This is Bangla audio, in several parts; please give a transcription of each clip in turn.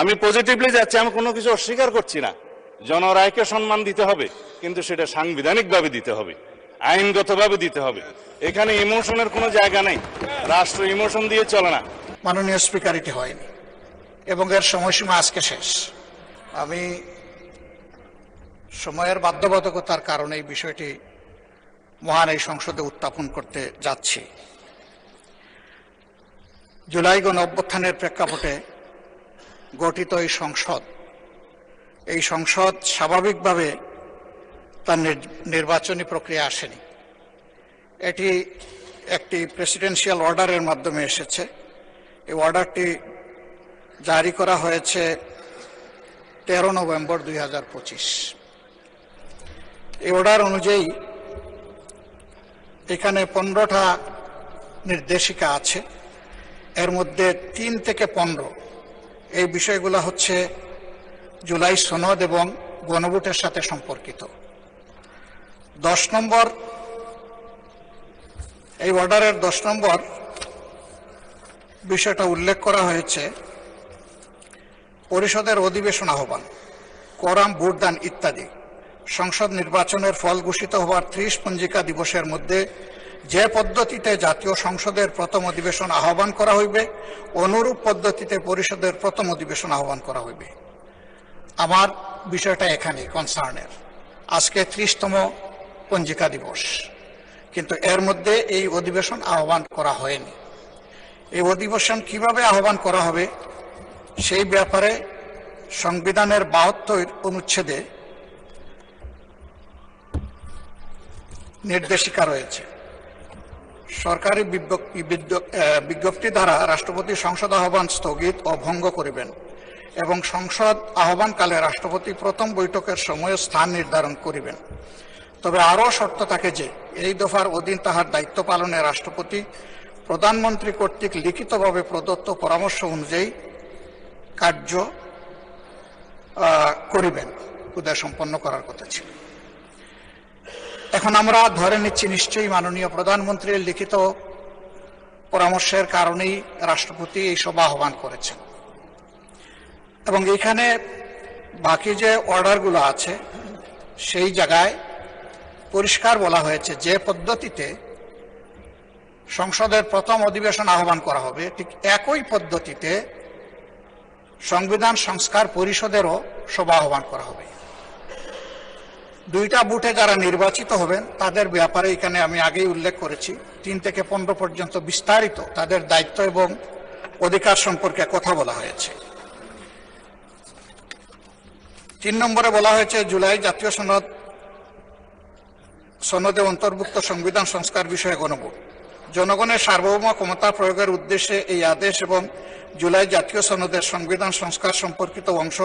আমি পজিটিভলি যাচ্ছি, আমি কোনো কিছু অস্বীকার করছি না। জনরায়কে সম্মান দিতে হবে, কিন্তু সেটা সাংবিধানিকভাবে দিতে হবে, আইনগতভাবে দিতে হবে। এখানে ইমোশনের কোনো জায়গা নেই, রাষ্ট্র ইমোশন দিয়ে চলে না। মাননীয় স্পিকার, এটি হয়নি এবং এর সময়সীমা আজকে শেষ। আমি সময়ের বাধ্যবাধকতার কারণে এই বিষয়টি মহান এই সংসদে উত্থাপন করতে যাচ্ছি। জুলাই গণ অভ্যুত্থানের প্রেক্ষাপটে গঠিত এই সংসদ স্বাভাবিকভাবে তার নির্বাচনী প্রক্রিয়া আসেনি। এটি একটি প্রেসিডেন্সিয়াল অর্ডারের মাধ্যমে এসেছে। এই অর্ডারটি জারি করা হয়েছে 13 নভেম্বর 2025। এই অর্ডার অনুযায়ী এখানে 15টা নির্দেশিকা আছে। এর মধ্যে 3 থেকে 15 এই বিষয়গুলো হচ্ছে জুলাই সনদ এবং গণভোটের সাথে সম্পর্কিত। 10 নম্বর, এই অর্ডারের 10 নম্বর বিষয়টা উল্লেখ করা হয়েছে পরিষদের অধিবেশন আহ্বান, কোরাম, ভোটদান ইত্যাদি সংসদ নির্বাচনের ফল ঘোষিত হওয়ার 30 পঞ্জিকা দিবসের মধ্যে যে পদ্ধতিতে জাতীয় সংসদের প্রথম অধিবেশন আহ্বান করা হইবে, অনুরূপ পদ্ধতিতে পরিষদের প্রথম অধিবেশন আহ্বান করা হইবে। আমার বিষয়টা এখানে কনসার্নের। আজকে 30তম পঞ্জিকা দিবস, কিন্তু এর মধ্যে এই অধিবেশন আহ্বান করা হয়নি। এই অধিবেশন কিভাবে আহ্বান করা হবে সেই ব্যাপারে সংবিধানের 72 অনুচ্ছেদে নির্দেশিকা রয়েছে। সরকারি বিজ্ঞপ্তি দ্বারা রাষ্ট্রপতি সংসদ আহ্বান স্থগিত ও ভঙ্গ করিবেন এবং সংসদ আহ্বানকালে রাষ্ট্রপতি প্রথম বৈঠকের সময় ও স্থান নির্ধারণ করিবেন। তবে আরও শর্ত থাকে যে এই দফার অধীন তাহার দায়িত্ব পালনে রাষ্ট্রপতি প্রধানমন্ত্রী কর্তৃক লিখিতভাবে প্রদত্ত পরামর্শ অনুযায়ী কার্য করিবেন। উদয় সম্পন্ন করার কথা ছিল। এখন আমরা ধরে নিচ্ছি নিশ্চয়ই মাননীয় প্রধানমন্ত্রীর লিখিত পরামর্শের কারণেই রাষ্ট্রপতি এই সভা আহ্বান করেছেন। এবং এখানে বাকি যে অর্ডারগুলো আছে সেই জায়গায় পরিষ্কার বলা হয়েছে যে পদ্ধতিতে সংসদের প্রথম অধিবেশন আহ্বান করা হবে, ঠিক একই পদ্ধতিতে সংবিধান সংস্কার পরিষদেরও সভা আহ্বান করা হবে। 2টা বুথে যারা নির্বাচিত হবেন তাদের ব্যাপারে এখানে আমি আগেই উল্লেখ করেছি, 3 থেকে 15 পর্যন্ত বিস্তারিত তাদের দায়িত্ব এবং অধিকার সম্পর্কে কথা বলা হয়েছে। 3 নম্বরে বলা হয়েছে জুলাই জাতীয় সনদে অন্তর্ভুক্ত সংবিধান সংস্কার বিষয়ে গণভোট। জনগণের সার্বভৌম ক্ষমতা প্রয়োগের উদ্দেশ্যে এই আদেশ এবং জুলাই জাতীয় সনদের সংবিধান সংস্কার সম্পর্কিত অংশ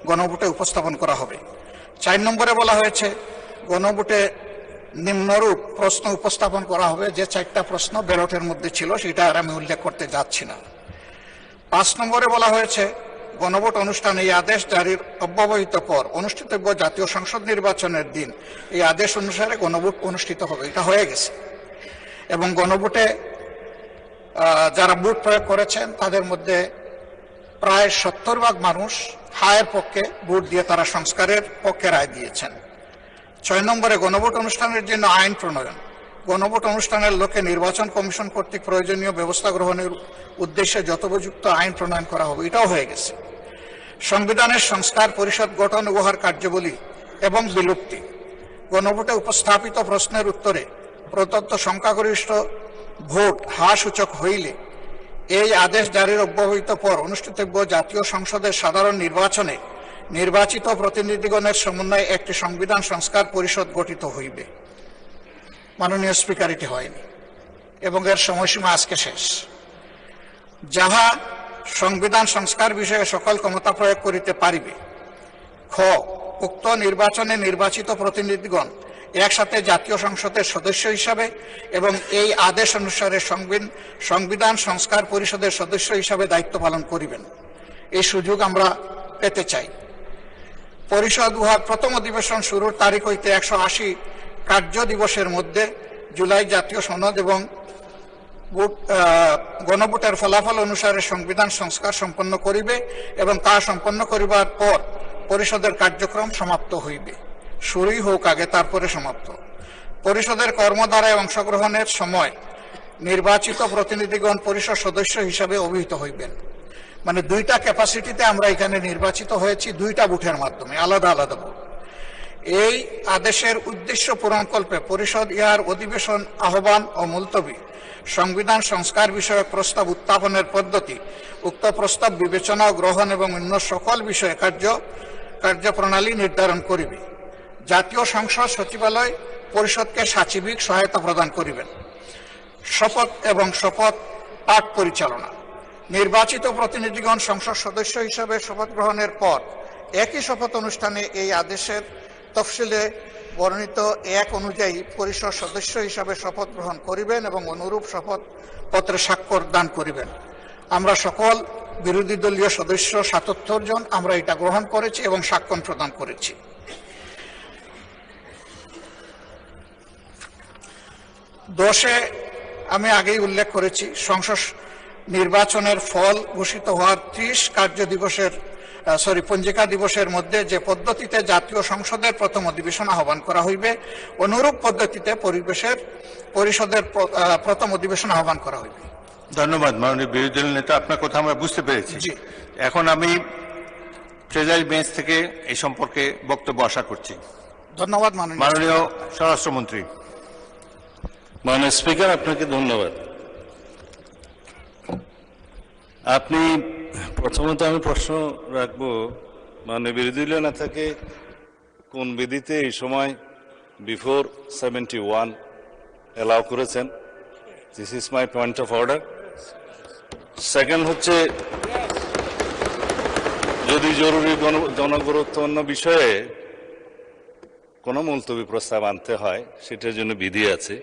গণভোটে উপস্থাপন করা হবে। 4 নম্বরে বলা হয়েছে গণভোটে নিম্নরূপ প্রশ্ন উপস্থাপন করা হবে। যে 4টা প্রশ্ন ব্যালটের মধ্যে ছিল সেটা আর আমি উল্লেখ করতে যাচ্ছি না। 5 নম্বরে বলা হয়েছে গণভোট অনুষ্ঠানে এই আদেশ জারির অব্যবহিত পর অনুষ্ঠিতব্য জাতীয় সংসদ নির্বাচনের দিন এই আদেশ অনুসারে গণভোট অনুষ্ঠিত হবে। এটা হয়ে গেছে এবং গণভোটে যারা ভোট প্রয়োগ করেছেন তাদের মধ্যে প্রায় 70% মানুষ হায়ের পক্ষে ভোট দিয়ে তারা সংস্কারের পক্ষে রায় দিয়েছেন। 6 নম্বরে গণভোট অনুষ্ঠানের জন্য আইন প্রণয়ন। গণভোট অনুষ্ঠানের লক্ষ্যে নির্বাচন কমিশন কর্তৃক প্রয়োজনীয় ব্যবস্থা গ্রহণের উদ্দেশ্যে যথোপযুক্ত আইন প্রণয়ন করা হবে। এটাও হয়ে গেছে। সংবিধানের সংস্কার পরিষদ গঠন, উহার কার্যাবলী এবং বিলুপ্তি। গণভোটে উপস্থাপিত প্রশ্নের উত্তরে প্রদত্ত সংখ্যাগরিষ্ঠ ভোট হ্রাস সূচক হইলে এই আদেশ জারির অব্যবহিত পর অনুষ্ঠিতব্য জাতীয় সংসদের সাধারণ নির্বাচনে নির্বাচিত প্রতিনিধিগণের সমন্বয়ে একটি সংবিধান সংস্কার পরিষদ গঠিত হইবে। মাননীয় স্পিকার, এটি হয়নি এবং এর সময়সীমা আজকে শেষ। যাহা সংবিধান সংস্কার বিষয়ে সকল ক্ষমতা প্রয়োগ করিতে পারিবে। খ, উক্ত নির্বাচনে নির্বাচিত প্রতিনিধিগণ একসাথে জাতীয় সংসদের সদস্য হিসাবে এবং এই আদেশ অনুসারে সংবিধান সংস্কার পরিষদের সদস্য হিসাবে দায়িত্ব পালন করিবেন। এই সুযোগ আমরা পেতে চাই। পরিষদ উহার প্রথম অধিবেশন শুরুর তারিখ হইতে 180 কার্য দিবসের মধ্যে জুলাই জাতীয় সনদ এবং গণভোটের ফলাফল অনুসারে সংবিধান সংস্কার সম্পন্ন করিবে এবং তা সম্পন্ন করিবার পর পরিষদের কার্যক্রম সমাপ্ত হইবে। শুরুই হোক আগে, তারপরে সমাপ্ত। পরিষদের কর্মধারায় অংশগ্রহণের সময় নির্বাচিত প্রতিনিধিগণ পরিষদ সদস্য হিসাবে অভিহিত হইবেন। মানে দুইটা ক্যাপাসিটিতে আমরা এখানে নির্বাচিত হয়েছি, দুইটা বুথের মাধ্যমে, আলাদা আলাদা বুথ। এই আদেশের উদ্দেশ্য পূরণকল্পে পরিষদ ইহার অধিবেশন আহ্বান ও মুলতবি, সংবিধান সংস্কার বিষয়ক প্রস্তাব উত্থাপনের পদ্ধতি, উক্ত প্রস্তাব বিবেচনা ও গ্রহণ এবং অন্য সকল বিষয়ে কার্যপ্রণালী নির্ধারণ করিবে। জাতীয় সংসদ সচিবালয় পরিষদকে সাচিবিক সহায়তা প্রদান করিবেন। শপথ এবং শপথ পাঠ পরিচালনা, নির্বাচিত প্রতিনিধিগণ সংসদ সদস্য হিসাবে শপথ গ্রহণের পর একই শপথ অনুষ্ঠানে এই আদেশের তফসিলে বর্ণিত এক অনুযায়ী পরিষদ সদস্য হিসাবে শপথ গ্রহণ করিবেন এবং অনুরূপ শপথ পত্রে স্বাক্ষর দান করিবেন। আমরা সকল বিরোধী দলীয় সদস্য ৭৭ জন আমরা এটা গ্রহণ করেছি এবং স্বাক্ষর প্রদান করেছি। দশে আমি আগেই উল্লেখ করেছি, সংসদ নির্বাচনের ফল ঘোষিত হওয়ার 30 পঞ্জিকা দিবসের মধ্যে যে পদ্ধতিতে জাতীয় সংসদের প্রথম অধিবেশন আহ্বান করা হইবে, অনুরূপ পদ্ধতিতে পরিষদের প্রথম অধিবেশন আহ্বান করা হইবে। ধন্যবাদ মাননীয় বিরোধী দল নেতা, আপনার কথা আমরা বুঝতে পেরেছি। জি। এখন আমি ট্রেজারি বেঞ্চ থেকে এই সম্পর্কে বক্তব্য আশা করছি। ধন্যবাদ মাননীয় স্বরাষ্ট্রমন্ত্রী। মাননীয় স্পিকার, আপনাকে ধন্যবাদ। আপনি প্রথমত আমি প্রশ্ন রাখবো, মাননীয় বিরোধী দলীয় নেতাকে কোন বিধিতে এই সময় বিফোর 71 এলাও করেছেন? This is my point of order. Second হচ্ছে, যদি জরুরি জনগুরুত্বপূর্ণ বিষয়ে কোনো মুলতবি প্রস্তাব আনতে হয়, সেটার জন্য বিধি আছে,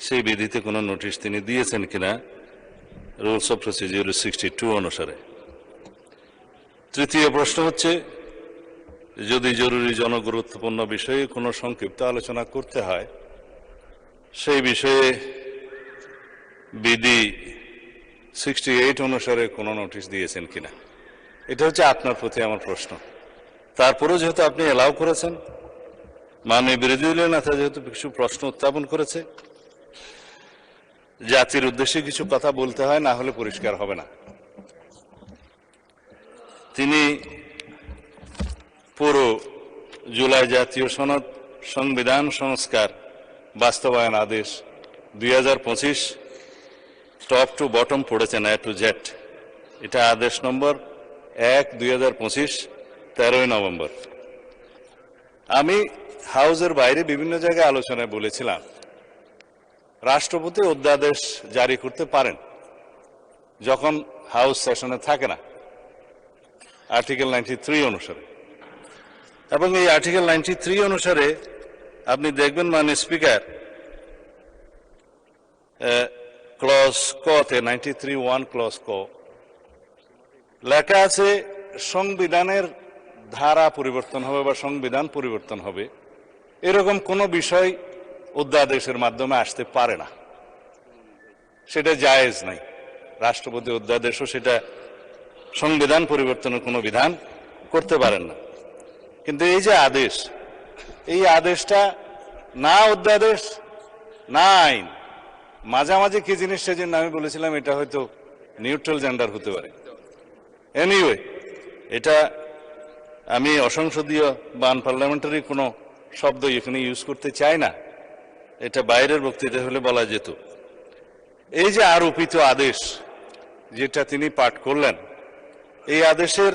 সেই বিধিতে কোনো নোটিশ তিনি দিয়েছেন কিনা রুলস অফ প্রসিডিউর 62 অনুসারে। তৃতীয় প্রশ্ন হচ্ছে, যদি জরুরি জনগুরুত্বপূর্ণ বিষয়ে কোনো সংক্ষিপ্ত আলোচনা করতে হয়, সেই বিষয়ে বিধি 68 অনুসারে কোনো নোটিশ দিয়েছেন কিনা। এটা হচ্ছে আপনার প্রতি আমার প্রশ্ন। তারপরেও যেহেতু আপনি এলাও করেছেন, মাননীয় বিরোধী দলীয় নেতা যেহেতু কিছু প্রশ্ন উত্থাপন করেছে, জাতির উদ্দেশ্যে কিছু কথা বলতে হয়, না হলে পরিষ্কার হবে না। তিনি পুরো জুলাই জাতীয় সনদ সংবিধান সংস্কার বাস্তবায়ন আদেশ 2025 টপ টু বটম পড়েছেন, এ টু জেড। এটা আদেশ নম্বর 1/2025, 13 নভেম্বর। আমি হাউসের বাইরে বিভিন্ন জায়গায় আলোচনায় বলেছিলাম, রাষ্ট্রপতি অধ্যাদেশ জারি করতে পারেন যখন হাউস সেশনে থাকে না, আর্টিকেল 93 অনুসারে। এবং এই আর্টিকেল 93 অনুসারে আপনি দেখবেন, মাননীয় স্পিকার, ক্লজ কতে 93(1) ক্লজ ক লেখা আছে, সংবিধানের ধারা পরিবর্তন হবে বা সংবিধান পরিবর্তন হবে, এরকম কোনো বিষয় অধ্যাদেশের মাধ্যমে আসতে পারে না, সেটা জায়েজ নাই। রাষ্ট্রপতি অধ্যাদেশও সেটা সংবিধান পরিবর্তনের কোনো বিধান করতে পারেন না। কিন্তু এই যে আদেশ, এই আদেশটা না অধ্যাদেশ না আইন, মাঝামাঝি কি জিনিস, সেজন্য আমি বলেছিলাম এটা হয়তো নিউট্রাল জেন্ডার হতে পারে। এনিওয়ে, এটা আমি অসংসদীয় বা আনপার্লামেন্টারি কোনো শব্দ এখানে ইউজ করতে চাই না, এটা বাইরের বক্তৃতা হলে বলা যেত। এই যে আরোপিত আদেশ যেটা তিনি পাঠ করলেন, এই আদেশের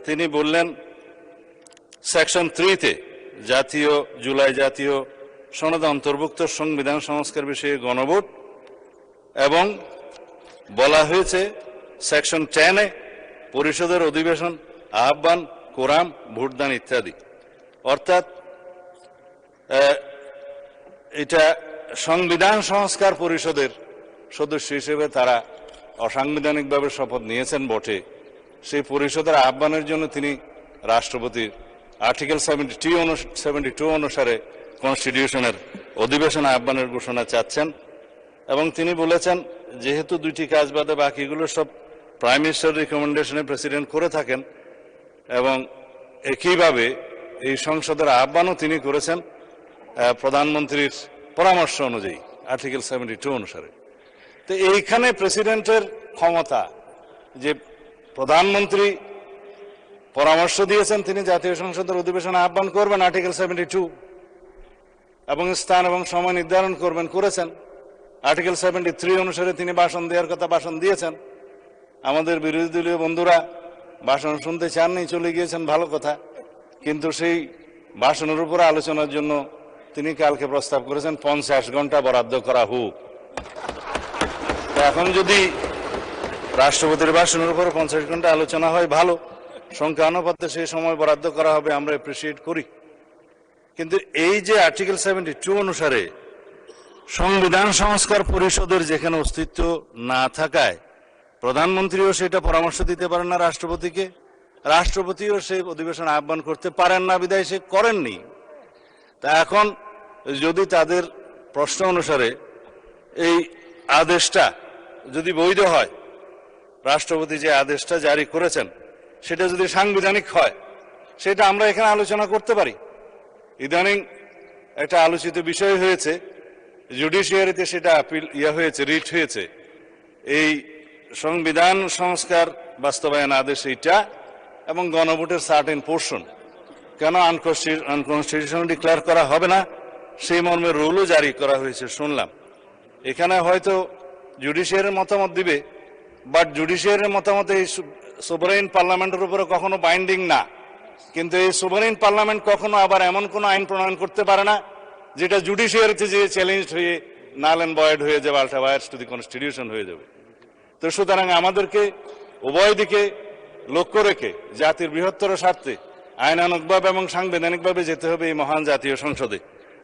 তিনি বললেন সেকশন 3-তে জুলাই জাতীয় সনদে অন্তর্ভুক্ত সংবিধান সংস্কার বিষয়ে গণভোট, এবং বলা হয়েছে সেকশন 10-এ পরিষদের অধিবেশন আহ্বান, কোরাম, ভোটদান ইত্যাদি। অর্থাৎ এটা সংবিধান সংস্কার পরিষদের সদস্য হিসেবে তারা অসাংবিধানিকভাবে শপথ নিয়েছেন বটে, সেই পরিষদের আহ্বানের জন্য তিনি রাষ্ট্রপতির আর্টিকেল 72 অনুসারে কনস্টিটিউশনের অধিবেশন আহ্বানের ঘোষণা চাচ্ছেন। এবং তিনি বলেছেন যেহেতু দুইটি কাজ বাদে বাকিগুলো সব প্রাইম মিনিস্টার রিকমেন্ডেশনে প্রেসিডেন্ট করে থাকেন এবং একইভাবে এই সংসদের আহ্বানও তিনি করেছেন প্রধানমন্ত্রীর পরামর্শ অনুযায়ী আর্টিকেল 72 অনুসারে। তো এইখানে প্রেসিডেন্টের ক্ষমতা যে প্রধানমন্ত্রী পরামর্শ দিয়েছেন তিনি জাতীয় সংসদের অধিবেশনে আহ্বান করবেন আর্টিকেল 72 এবং স্থান এবং সময় নির্ধারণ করবেন করেছেন। আর্টিকেল 73 অনুসারে তিনি ভাষণ দেওয়ার কথা ভাষণ দিয়েছেন। আমাদের বিরোধী দলীয় বন্ধুরা ভাষণ শুনতে চাননি, চলে গিয়েছেন, ভালো কথা, কিন্তু সেই ভাষণের উপর আলোচনার জন্য তিনি কালকে প্রস্তাব করেছেন 50 ঘন্টা বরাদ্দ করা হোক। এখন যদি রাষ্ট্রপতির ভাষণের উপর 50 ঘন্টা আলোচনা হয় ভালো, সংখ্যা অনুপাতে সেই সময় বরাদ্দ করা হবে, আমরা অ্যাপ্রিসিয়েট করি। কিন্তু এই যে আর্টিকেল 72 অনুসারে সংবিধান সংস্কার পরিষদের যেখানে অস্তিত্ব না থাকায় প্রধানমন্ত্রীও সেটা পরামর্শ দিতে পারেন না রাষ্ট্রপতিকে, রাষ্ট্রপতিও সেই অধিবেশন আহ্বান করতে পারেন না, বিধায় সে করেননি। তা এখন যদি তাদের প্রশ্ন অনুসারে এই আদেশটা যদি বৈধ হয়, রাষ্ট্রপতি যে আদেশটা জারি করেছেন সেটা যদি সাংবিধানিক হয়, সেটা আমরা এখানে আলোচনা করতে পারি। ইদানিং একটা আলোচিত বিষয় হয়েছে, জুডিশিয়ারিতে সেটা আপিল হয়েছে, রিট হয়েছে, এই সংবিধান সংস্কার বাস্তবায়ন আদেশ এইটা এবং গণভোটের সার্টেন পোর্শন কেন আনকনস্টিটিউশনাল ডিক্লেয়ার করা হবে না, সেই মর্মে রুলও জারি করা হয়েছে শুনলাম। এখানে হয়তো জুডিশিয়ারির মতামত দিবে, বাট জুডিশিয়ারির মতামত এই সোভারেইন পার্লামেন্টের উপরে কখনো বাইন্ডিং না। কিন্তু এই সোভারেইন পার্লামেন্ট কখনো আবার এমন কোন আইন প্রণয়ন করতে পারে না যেটা জুডিশিয়ারিতে যে চ্যালেঞ্জ হয়ে নাল অ্যান্ড ভয়েড হয়ে যাবে, আল্টারভায়ার্স টু দি কনস্টিটিউশন হয়ে যাবে। তো সুতরাং আমাদেরকে উভয় দিকে লক্ষ্য রেখে জাতির বৃহত্তর স্বার্থে আইনানুগভাবে এবং সাংবিধানিকভাবে যেতে হবে এই মহান জাতীয় সংসদে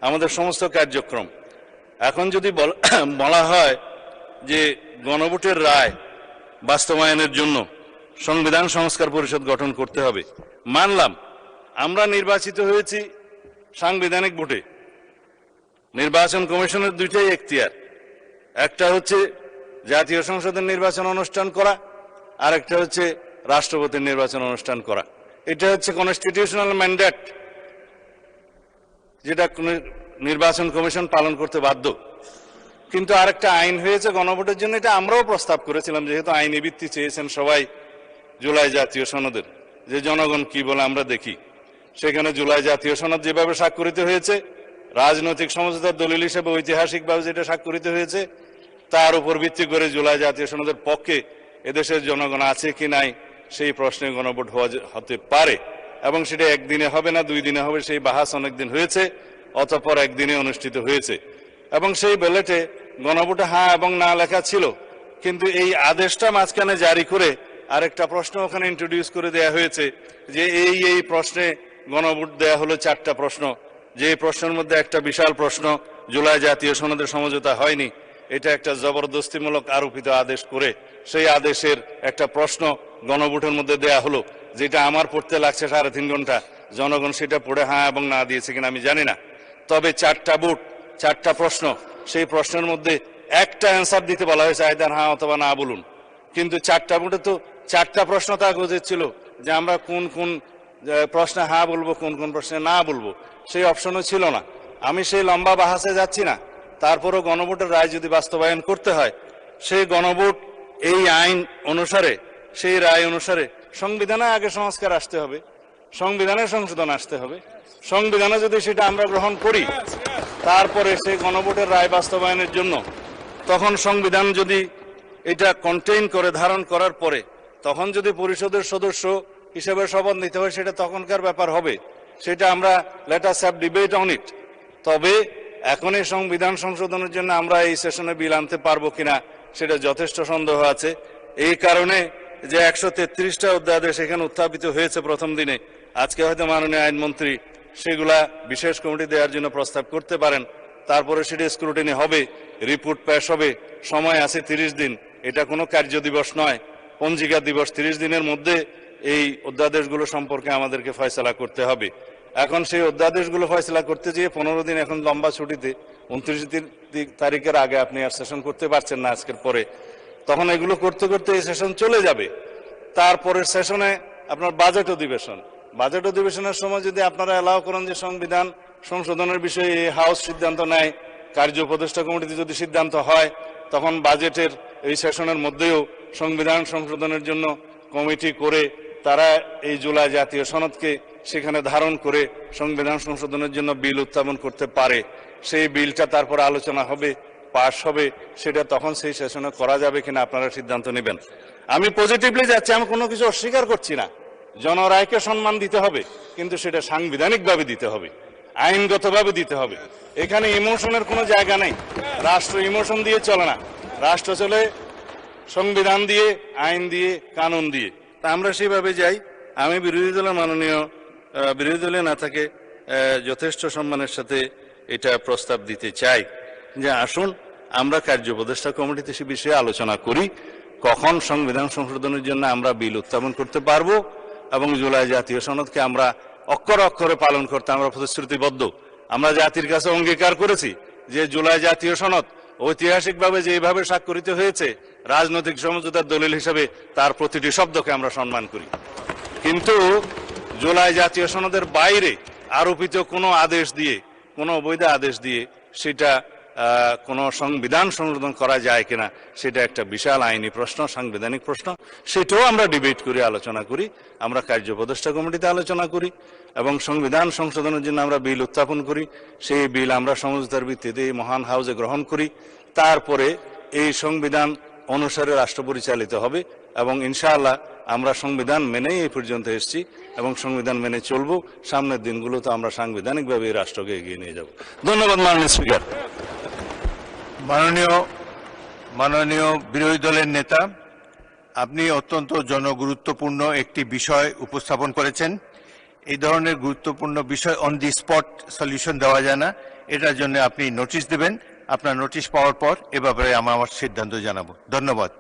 আমাদের সমস্ত কার্যক্রম। এখন যদি বলা হয় যে গণভোটের রায় বাস্তবায়নের জন্য সংবিধান সংস্কার পরিষদ গঠন করতে হবে, মানলাম আমরা নির্বাচিত হয়েছি সাংবিধানিক ভোটে। নির্বাচন কমিশনের দুইটাই এখতিয়ার, একটা হচ্ছে জাতীয় সংসদের নির্বাচন অনুষ্ঠান করা, আর একটা হচ্ছে রাষ্ট্রপতির নির্বাচন অনুষ্ঠান করা। এটা হচ্ছে কনস্টিটিউশনাল ম্যান্ডেট, যেটা নির্বাচন কমিশন পালন করতে বাধ্য। কিন্তু আরেকটা আইন হয়েছে গণভোটের জন্য, এটা আমরাও প্রস্তাব করেছিলাম, যেহেতু আইনি ভিত্তি চেয়েছেন সবাই জুলাই জাতীয় সনদের, যে জনগণ কি বলে আমরা দেখি। সেখানে জুলাই জাতীয় সনদ যেভাবে স্বাক্ষরিত হয়েছে, রাজনৈতিক সমঝোতার দলিল হিসেবে ঐতিহাসিকভাবে যেটা স্বাক্ষরিত হয়েছে, তার উপর ভিত্তি করে জুলাই জাতীয় সনদের পক্ষে এদেশের জনগণ আছে কি নাই সেই প্রশ্নে গণভোট হতে পারে, এবং সেটা একদিনে হবে না, 2 দিনে হবে, সেই বাহাস অনেকদিন হয়েছে, অতঃপর একদিনে অনুষ্ঠিত হয়েছে। এবং সেই ব্যালটে গণভোটে হ্যাঁ এবং না লেখা ছিল, কিন্তু এই আদেশটা মাঝখানে জারি করে আরেকটা প্রশ্ন ওখানে ইন্ট্রোডিউস করে দেয়া হয়েছে যে এই প্রশ্নে গণভোট দেয়া হলো 4টা প্রশ্ন, যে প্রশ্নের মধ্যে একটা বিশাল প্রশ্ন জুলাই জাতীয় সনদের সমঝোতা হয়নি, এটা একটা জবরদস্তিমূলক আরোপিত আদেশ করে সেই আদেশের একটা প্রশ্ন গণভোটের মধ্যে দেয়া হলো, যেটা আমার পড়তে লাগছে 3.5 ঘন্টা। জনগণ সেটা পড়ে হ্যাঁ এবং না দিয়েছে কিনা আমি জানি না, তবে 4টা ভোট 4টা প্রশ্ন, সেই প্রশ্নের মধ্যে একটা অ্যান্সার দিতে বলা হয়েছে, আইদার হ্যাঁ অথবা না বলুন। কিন্তু 4টা ভোটে তো 4টা প্রশ্ন থাকা উচিত ছিল যে আমরা কোন কোন প্রশ্নে হ্যাঁ বলবো, কোন কোন প্রশ্নে না বলবো, সেই অপশনও ছিল না। আমি সেই লম্বা বাহাসে যাচ্ছি না, তারপরও গণভোটের রায় যদি বাস্তবায়ন করতে হয়, সেই গণভোট এই আইন অনুসারে, সেই রায় অনুসারে সংবিধানে আগে সংস্কার আসতে হবে, সংবিধানের সংশোধন আসতে হবে। সংবিধানে যদি সেটা আমরা গ্রহণ করি, তারপরে সেই গণভোটের রায় বাস্তবায়নের জন্য তখন সংবিধান যদি এটা কন্টেইন করে, ধারণ করার পরে তখন যদি পরিষদের সদস্য হিসেবে শপথ নিতে হয়, সেটা তখনকার ব্যাপার হবে, সেটা আমরা let us have debate on it. তবে এখন এই সংবিধান সংশোধনের জন্য আমরা এই সেশনে বিল আনতে পারবো কিনা সেটা যথেষ্ট সন্দেহ আছে। এই কারণে যে 133টা অধ্যাদেশ এখানে উত্থাপিত হয়েছে প্রথম দিনে, আজকে হয়তো মাননীয় আইনমন্ত্রী সেগুলা বিশেষ কমিটি দেওয়ার জন্য প্রস্তাব করতে পারেন, তারপরে সেটা স্ক্রুটিনি হবে, রিপোর্ট পেশ হবে, সময় আছে 30 দিন। এটা কোনো কার্য দিবস নয়, পঞ্জিকা দিবস। 30 দিনের মধ্যে এই অধ্যাদেশগুলো সম্পর্কে আমাদেরকে ফয়সালা করতে হবে। এখন সেই অধ্যাদেশগুলো ফয়সলা করতে গিয়ে 15 দিন এখন লম্বা ছুটিতে 29 তারিখের আগে আপনি আর সেশন করতে পারছেন না আজকের পরে, তখন এগুলো করতে করতে এই সেশন চলে যাবে। তারপরের সেশনে আপনার বাজেট অধিবেশনের সময় যদি আপনারা অ্যালাউ করেন যে সংবিধান সংশোধনের বিষয়ে এই হাউস সিদ্ধান্ত নেয়, কার্য উপদেষ্টা কমিটিতে যদি সিদ্ধান্ত হয়, তখন বাজেটের এই সেশনের মধ্যেও সংবিধান সংশোধনের জন্য কমিটি করে তারা এই জুলাই জাতীয় সনদকে সেখানে ধারণ করে সংবিধান সংশোধনের জন্য বিল উত্থাপন করতে পারে। সেই বিলটা তারপর আলোচনা হবে, পাশ হবে, সেটা তখন সেই সেশনে করা যাবে কিনা আপনারা সিদ্ধান্ত নেবেন। আমি পজিটিভলি যাচ্ছি, আমি কোনো কিছু অস্বীকার করছি না। জনরায়কে সম্মান দিতে হবে, কিন্তু সেটা সাংবিধানিকভাবে দিতে হবে, আইনগতভাবে দিতে হবে। এখানে ইমোশনের কোনো জায়গা নেই। রাষ্ট্র ইমোশন দিয়ে চলে না, রাষ্ট্র চলে সংবিধান দিয়ে, আইন দিয়ে, কানুন দিয়ে। তা আমরা সেইভাবে যাই। আমি বিরোধী দলের নেতাকে যথেষ্ট সম্মানের সাথে এটা প্রস্তাব দিতে চাই যে আসুন আমরা কার্য উপদেষ্টা কমিটিতে সে বিষয়ে আলোচনা করি, কখন সংবিধান সংশোধনের জন্য আমরা বিল উত্থাপন করতে পারবো এবং জুলাই জাতীয় সনদকে আমরা অক্ষরে অক্ষরে পালন করতে আমরা প্রতিশ্রুতিবদ্ধ। আমরা জাতির কাছে অঙ্গীকার করেছি যে জুলাই জাতীয় সনদ ঐতিহাসিকভাবে যেভাবে স্বাক্ষরিত হয়েছে, রাজনৈতিক সমঝোতার দলিল হিসেবে তার প্রতিটি শব্দকে আমরা সম্মান করি। কিন্তু জুলাই জাতীয় সনদের বাইরে আরোপিত কোনো আদেশ দিয়ে, কোনো অবৈধ আদেশ দিয়ে সেটা কোনো সংবিধান সংশোধন করা যায় কিনা, সেটা একটা বিশাল আইনি প্রশ্ন, সাংবিধানিক প্রশ্ন। সেটাও আমরা ডিবেট করি, আলোচনা করি, আমরা কার্য উপদেষ্টা কমিটিতে আলোচনা করি এবং সংবিধান সংশোধনের জন্য আমরা বিল উত্থাপন করি। সেই বিল আমরা সমঝোতার ভিত্তিতে এই মহান হাউসে গ্রহণ করি। তারপরে এই সংবিধান অনুসারে রাষ্ট্র পরিচালিত হবে এবং ইনশাআল্লাহ আমরা সংবিধান মেনেই এই পর্যন্ত এসেছি এবং সংবিধান মেনে চলবো। সামনের দিনগুলোতে আমরা সাংবিধানিকভাবে এই রাষ্ট্রকে এগিয়ে নিয়ে যাব। ধন্যবাদ মাননীয় স্পিকার। মাননীয় বিরোধী দলের নেতা, আপনি অত্যন্ত জনগুরুত্বপূর্ণ একটি বিষয় উপস্থাপন করেছেন। এই ধরনের গুরুত্বপূর্ণ বিষয় অন দি স্পট সলিউশন দেওয়া যায় না, এটার জন্য আপনি নোটিশ দেবেন। আপনার নোটিশ পাওয়ার পর এ ব্যাপারে আমার সিদ্ধান্ত জানাবো। ধন্যবাদ।